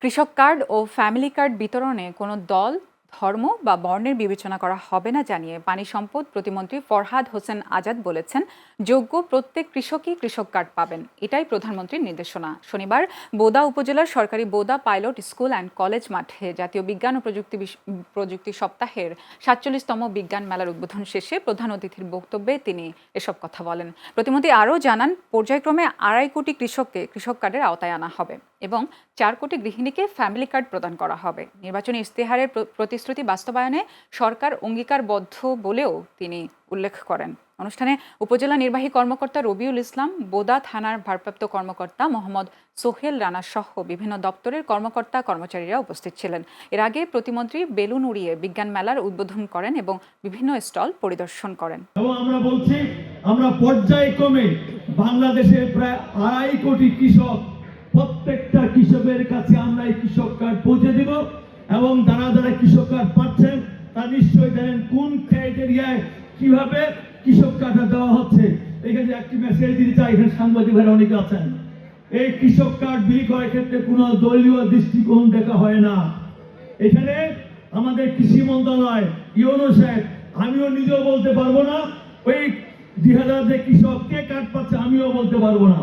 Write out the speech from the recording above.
কৃষক কার্ড ও family card বিতরণে কোনো দল, ধর্ম বা বর্ণের বিবেচনা করা হবে না জানিয়ে পানি সম্পদ প্রতিমন্ত্রী ফরহাদ হোসেন আজাদ বলেছেন, যোগ্য প্রত্যেক কৃষকই কৃষক কার্ড পাবেন, এটাই প্রধানমন্ত্রীর নির্দেশনা। শনিবার বোদা উপজেলার সরকারি Boda pilot school and college মাঠে জাতীয় বিজ্ঞান ও প্রযুক্তি সপ্তাহের ৪৭তম বিজ্ঞান মেলার উদ্বোধন শেষে প্রধান অতিথির বক্তব্যে তিনি এসব কথা বলেন। প্রতিমন্ত্রী আরও জানান, পর্যায়ক্রমে ২.৫ কোটি কৃষককে কৃষক কার্ডের আওতায় আনা হবে এবং ৪ কোটি গৃহিণীকে ফ্যামিলি কার্ড প্রদান করা হবে। নির্বাচনী ইশতেহারের প্রতিশ্রুতি বাস্তবায়নে সরকার অঙ্গীকারবদ্ধ বলেও তিনি উল্লেখ করেন। অনুষ্ঠানে উপজেলা নির্বাহী কর্মকর্তা রবিউল ইসলাম, বোদা থানার ভারপ্রাপ্ত কর্মকর্তা মোহাম্মদ সোহেল রানা সহ বিভিন্ন দপ্তরের কর্মকর্তা কর্মচারীরা উপস্থিত ছিলেন। এর আগে প্রতিমন্ত্রী বেলুন উড়িয়ে বিজ্ঞান মেলার উদ্বোধন করেন এবং বিভিন্ন স্টল পরিদর্শন করেন। আমরা বলছি, আমরা পর্যায়ক্রমে বাংলাদেশে প্রায় ২.৫ কোটি কৃষক, প্রত্যেকটা কৃষকের কাছে আমরা এই কৃষক কার্ড পৌঁছে দেব এবং যারা যারা কৃষক কার্ড পাচ্ছেন তারা নিশ্চয়ই জানেন কোন ক্রাইটেরিয়ায় কিভাবে কৃষক কার্ডটা দেওয়া হচ্ছে। এখানে একটি মেসেজ দিতে চাই, এখানে সাংবাদিক ভাইরা অনেকে আছেন। এই কৃষক কার্ড বিলি করার ক্ষেত্রে কোনো দলীয় দৃষ্টিকোণ দেখা হয় না। এখানে আমাদের কৃষি মন্ত্রণালয়, ইউনো সাহেব, আমিও নিজেও বলতে পারবো না ওই ২০০০ যে কৃষক কে কার্ড পাচ্ছে, আমিও বলতে পারবো না।